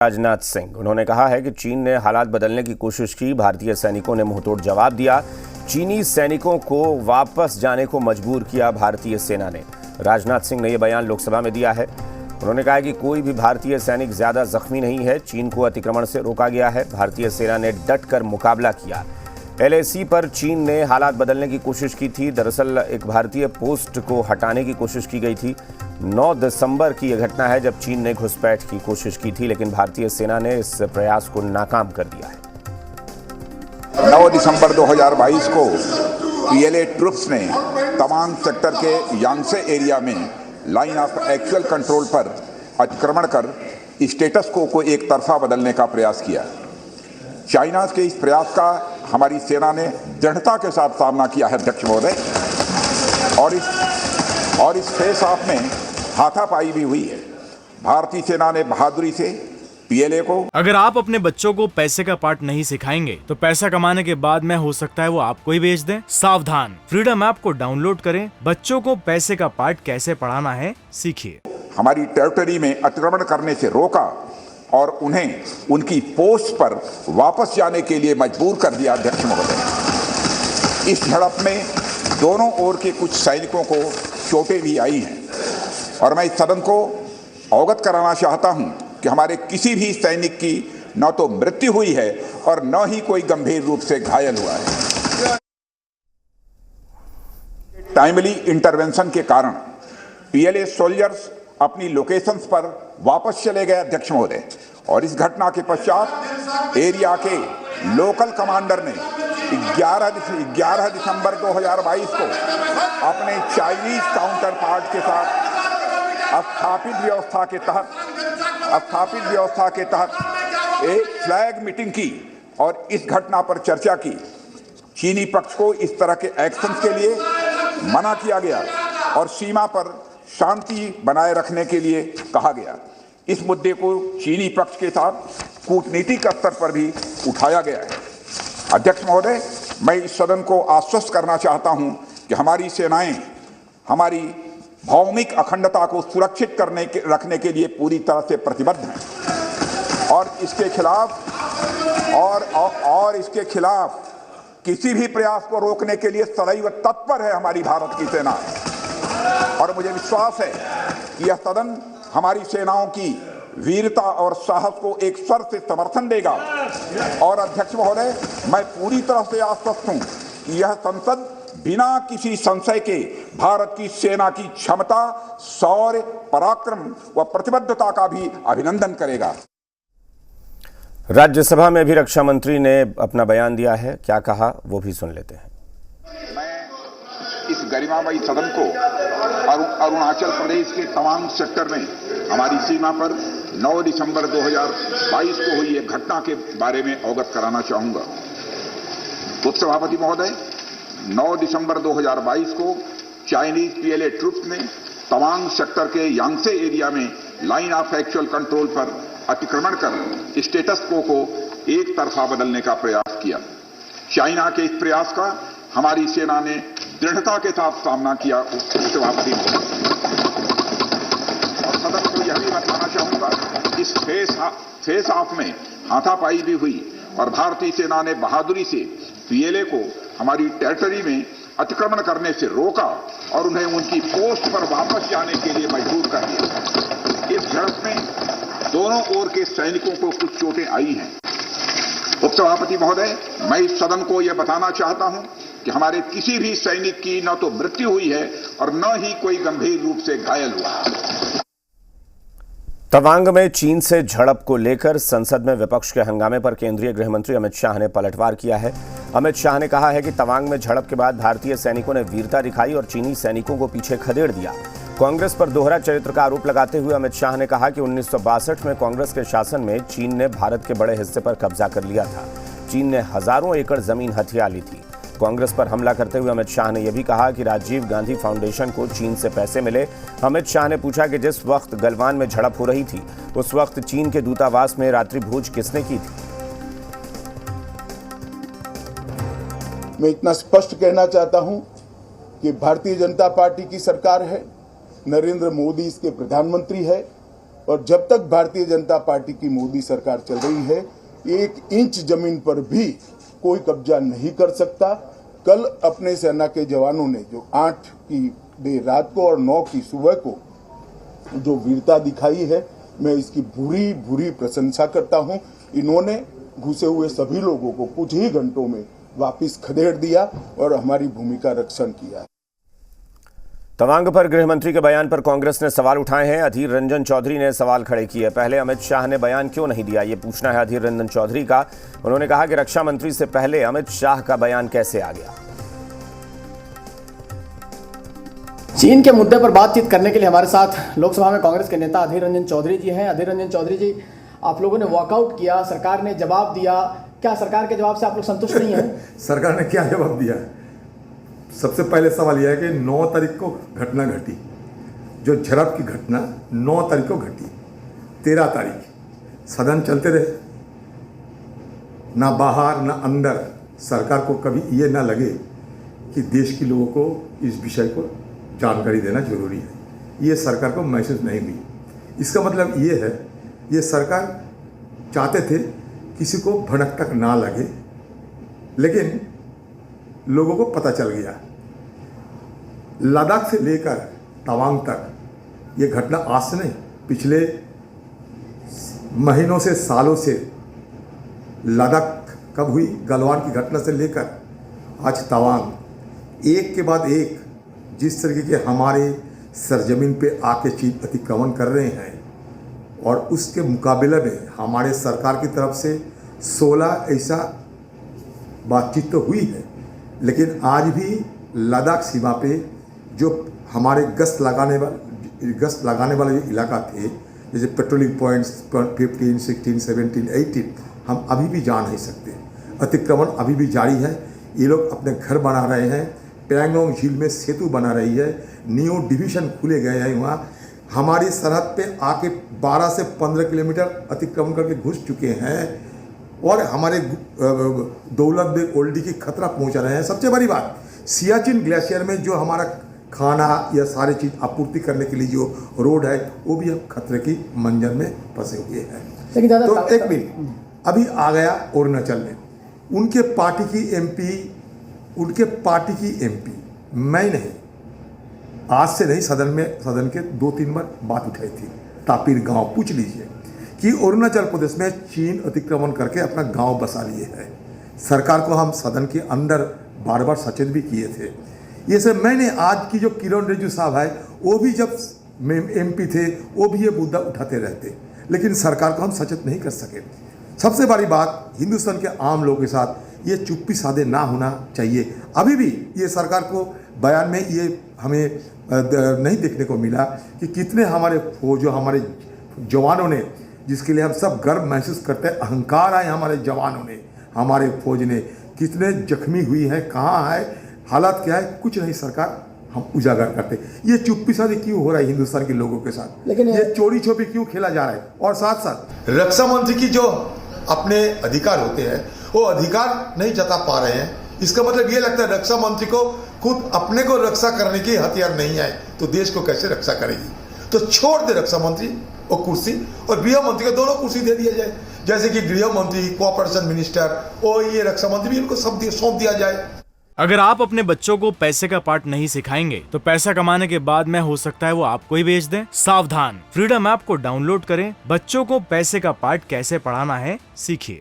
राजनाथ सिंह। उन्होंने कहा है कि चीन ने हालात बदलने की कोशिश की, भारतीय सैनिकों ने मुंहतोड़ जवाब दिया। चीनी सैनिकों को वापस जाने को मजबूर किया भारतीय सेना ने। राजनाथ सिंह ने यह बयान लोकसभा में दिया है। उन्होंने कहा कि कोई भी भारतीय सैनिक ज्यादा जख्मी नहीं है। चीन को अतिक्रमण से रोका गया है। भारतीय सेना ने डटकर मुकाबला किया। LAC पर चीन ने हालात बदलने की कोशिश की थी। दरअसल एक भारतीय पोस्ट को हटाने की कोशिश की गई थी। 9 दिसंबर की यह घटना है जब चीन ने घुसपैठ की कोशिश की थी, लेकिन भारतीय सेना ने इस प्रयास को नाकाम कर दिया है। 9 दिसंबर 2022 को PLA ट्रुप्स ने तवांग सेक्टर के यांगसे एरिया में लाइन ऑफ एक्चुअल कंट्रोल पर अतिक्रमण कर स्टेटस को एक तरफा बदलने का प्रयास किया। चाइना के इस प्रयास का हमारी सेना ने दृढ़ता के साथ सामना किया है अध्यक्ष महोदय, और इस फेस ऑफ में हाथापाई भी हुई है। भारतीय सेना ने बहादुरी से PLA को। अगर आप अपने बच्चों को पैसे का पाठ नहीं सिखाएंगे तो पैसा कमाने के बाद में हो सकता है वो आपको ही बेच दें। सावधान, फ्रीडम ऐप को डाउनलोड करें। बच्चों को पैसे का पाठ कैसे पढ़ाना है सीखिए। हमारी टेरिटरी में अतिक्रमण करने से रोका और उन्हें उनकी पोस्ट पर वापस जाने के लिए मजबूर कर दिया अध्यक्ष महोदय। इस झड़प में दोनों ओर के कुछ सैनिकों को चोटें भी आई हैं और मैं इस सदन को अवगत कराना चाहता हूं कि हमारे किसी भी सैनिक की न तो मृत्यु हुई है और न ही कोई गंभीर रूप से घायल हुआ है। टाइमली इंटरवेंशन के कारण PLA सोल्जर्स अपनी लोकेशंस पर वापस चले गए अध्यक्ष महोदय, और इस घटना के पश्चात एरिया के लोकल कमांडर ने 11 दिसंबर 2022 को अपने चाइनीज काउंटर पार्ट के साथ स्थापित व्यवस्था के तहत एक फ्लैग मीटिंग की और इस घटना पर चर्चा की। चीनी पक्ष को इस तरह के एक्शन के लिए मना किया गया और सीमा पर शांति बनाए रखने के लिए कहा गया। इस मुद्दे को चीनी पक्ष के साथ कूटनीतिक स्तर पर भी उठाया गया है। अध्यक्ष महोदय, मैं इस सदन को आश्वस्त करना चाहता हूं कि हमारी सेनाएं हमारी भौमिक अखंडता को सुरक्षित रखने के लिए पूरी तरह से प्रतिबद्ध हैं और इसके खिलाफ किसी भी प्रयास को रोकने के लिए सदैव तत्पर है हमारी भारत की सेना। और मुझे विश्वास है कि यह सदन हमारी सेनाओं की वीरता और साहस को एक स्वर से समर्थन देगा। और अध्यक्ष महोदय, मैं पूरी तरह से आश्वस्त हूं कि यह संसद बिना किसी संशय के भारत की सेना की क्षमता, शौर्य, पराक्रम व प्रतिबद्धता का भी अभिनंदन करेगा। राज्यसभा में भी रक्षा मंत्री ने अपना बयान दिया है। क्या कहा वो भी सुन लेते हैं। इस गरिमामयी सदन को अरुणाचल प्रदेश के तवांग सेक्टर में हमारी सीमा पर 9 दिसंबर 2022 को हुई एक घटना के बारे में अवगत कराना चाहूंगा। उपसभापति महोदय, 9 दिसंबर 2022 को चाइनीज PLA ट्रुप्स ने तवांग सेक्टर के यांगसे एरिया में लाइन ऑफ एक्चुअल कंट्रोल पर अतिक्रमण कर स्टेटस को एक तरफा बदलने का प्रयास किया। चाइना के इस प्रयास का हमारी सेना ने दृढ़ता के साथ सामना किया। उपसभापति और सदन को यह भी बताना चाहूंगा, इस फेस ऑफ में हाथापाई भी हुई और भारतीय सेना ने बहादुरी से PLA को हमारी टेरिटरी में अतिक्रमण करने से रोका और उन्हें उनकी पोस्ट पर वापस जाने के लिए मजबूर कर दिया। इस झड़प में दोनों ओर के सैनिकों को कुछ चोटें आई हैं। उपसभापति महोदय, मैं इस सदन को यह बताना चाहता हूं कि हमारे किसी भी सैनिक की न तो मृत्यु हुई है और न ही कोई गंभीर रूप से घायल हुआ। तवांग में चीन से झड़प को लेकर संसद में विपक्ष के हंगामे पर केंद्रीय गृह मंत्री अमित शाह ने पलटवार किया है। अमित शाह ने कहा है कि तवांग में झड़प के बाद भारतीय सैनिकों ने वीरता दिखाई और चीनी सैनिकों को पीछे खदेड़ दिया। कांग्रेस पर दोहरा चरित्र का आरोप लगाते हुए अमित शाह ने कहा कि 1962 में कांग्रेस के शासन में चीन ने भारत के बड़े हिस्से पर कब्जा कर लिया था। चीन ने हजारों एकड़ जमीन हथिया ली थी। कांग्रेस पर हमला करते हुए अमित शाह ने यह भी कहा कि राजीव गांधी फाउंडेशन को चीन से पैसे मिले। अमित शाह ने पूछा कि जिस वक्त गलवान में झड़प हो रही थी उस वक्त चीन के दूतावास में रात्रि भोज किसने की थी। मैं इतना स्पष्ट कहना चाहता हूं कि भारतीय जनता पार्टी की सरकार है, नरेंद्र मोदी इसके प्रधानमंत्री है और जब तक भारतीय जनता पार्टी की मोदी सरकार चल रही है 1 इंच जमीन पर भी कोई कब्जा नहीं कर सकता। कल अपने सेना के जवानों ने जो 8 की देर रात को और 9 की सुबह को जो वीरता दिखाई है, मैं इसकी भूरी भूरी प्रशंसा करता हूं। इन्होंने घुसे हुए सभी लोगों को कुछ ही घंटों में वापस खदेड़ दिया और हमारी भूमि का रक्षण किया। तवांग पर गृह मंत्री के बयान पर कांग्रेस ने सवाल उठाए हैं। अधीर रंजन चौधरी ने सवाल खड़े किए। पहले अमित शाह ने बयान क्यों नहीं दिया, ये पूछना है अधीर रंजन चौधरी का। उन्होंने कहा कि रक्षा मंत्री से पहले अमित शाह का बयान कैसे आ गया। चीन के मुद्दे पर बातचीत करने के लिए हमारे साथ लोकसभा में कांग्रेस के नेता अधीर रंजन चौधरी जी हैं। अधीर रंजन चौधरी जी, आप लोगों ने वॉकआउट किया, सरकार ने जवाब दिया, क्या सरकार के जवाब से आप लोग संतुष्ट नहीं हैं? सरकार ने क्या जवाब दिया? सबसे पहले सवाल यह है कि 9 तारीख को घटना घटी, जो झड़प की घटना 9 तारीख को घटी। 13 तारीख सदन चलते रहे, ना बाहर ना अंदर। सरकार को कभी ये ना लगे कि देश के लोगों को इस विषय को जानकारी देना जरूरी है, ये सरकार को महसूस नहीं हुई। इसका मतलब ये है, ये सरकार चाहते थे किसी को भनक तक ना लगे, लेकिन लोगों को पता चल गया। लद्दाख से लेकर तवांग तक ये घटना आज से नहीं, पिछले महीनों से सालों से लद्दाख कब हुई, गलवान की घटना से लेकर आज तवांग, एक के बाद एक जिस तरीके के हमारे सरजमीन पे आके चीन अतिक्रमण कर रहे हैं, और उसके मुकाबले में हमारे सरकार की तरफ से 16 ऐसा बातचीत तो हुई है, लेकिन आज भी लद्दाख सीमा पे जो हमारे गश्त लगाने वाले जो इलाका थे, जैसे पेट्रोलिंग पॉइंट्स 15, 16, 17, 18, हम अभी भी जा नहीं सकते। अतिक्रमण अभी भी जारी है। ये लोग अपने घर बना रहे हैं, पैंगोंग झील में सेतु बना रही है, न्यू डिवीजन खुले गए हैं वहाँ। हमारी सरहद पे आके 12 से 15 किलोमीटर अतिक्रमण करके घुस चुके हैं और हमारे दौलत बेग ओल्डी की खतरा पहुंचा रहे हैं। सबसे बड़ी बात, सियाचिन ग्लेशियर में जो हमारा खाना या सारी चीज़ आपूर्ति करने के लिए जो रोड है, वो भी अब खतरे की मंजर में फंसे हुए हैं। तो एक मिनट, अभी आ गया अरुणाचल में उनके पार्टी की एमपी, मैं नहीं, आज से नहीं, सदन के 2-3 बार बात उठाई थी। तापिर गांव पूछ लीजिए कि अरुणाचल प्रदेश में चीन अतिक्रमण करके अपना गांव बसा लिए है। सरकार को हम सदन के अंदर बार बार सचेत भी किए थे। ये सब मैंने, आज की जो किरण रिजिजू साहब है, वो भी जब एमपी थे वो भी ये मुद्दा उठाते रहते, लेकिन सरकार को हम सचेत नहीं कर सके। सबसे बड़ी बात, हिंदुस्तान के आम लोगों के साथ ये चुप्पी साधे ना होना चाहिए। अभी भी ये सरकार को बयान में ये हमें नहीं देखने को मिला कि कितने हमारे फौजों, हमारे जवानों ने, जिसके लिए हम सब गर्व महसूस करते हैं, अहंकार है हमारे जवानों ने, हमारे फौज ने, कितने जख्मी हुई है, कहाँ है, हालात क्या है, कुछ नहीं सरकार हम उजागर करते। ये चुप्पी साधे क्यों हो रहा है हिंदुस्तान के लोगों के साथ, लेकिन ये चोरी छुपी क्यों खेला जा रहा है? और साथ साथ रक्षा मंत्री की जो अपने अधिकार होते हैं वो अधिकार नहीं जता पा रहे हैं। इसका मतलब ये लगता है रक्षा मंत्री को खुद अपने को रक्षा करने की हथियार नहीं आए तो देश को कैसे रक्षा करेगी। तो छोड़ दे रक्षा मंत्री और कुर्सी, और गृह मंत्री को दोनों कुर्सी दे दिया जाए, जैसे कि गृह मंत्री, कोऑपरेशन मिनिस्टर और ये रक्षा मंत्री भी इनको सब सौंप दिया जाए। अगर आप अपने बच्चों को पैसे का पार्ट नहीं सिखाएंगे तो पैसा कमाने के बाद में हो सकता है वो आपको ही बेच दें। सावधान, फ्रीडम ऐप को डाउनलोड करें, बच्चों को पैसे का पार्ट कैसे पढ़ाना है सीखिए।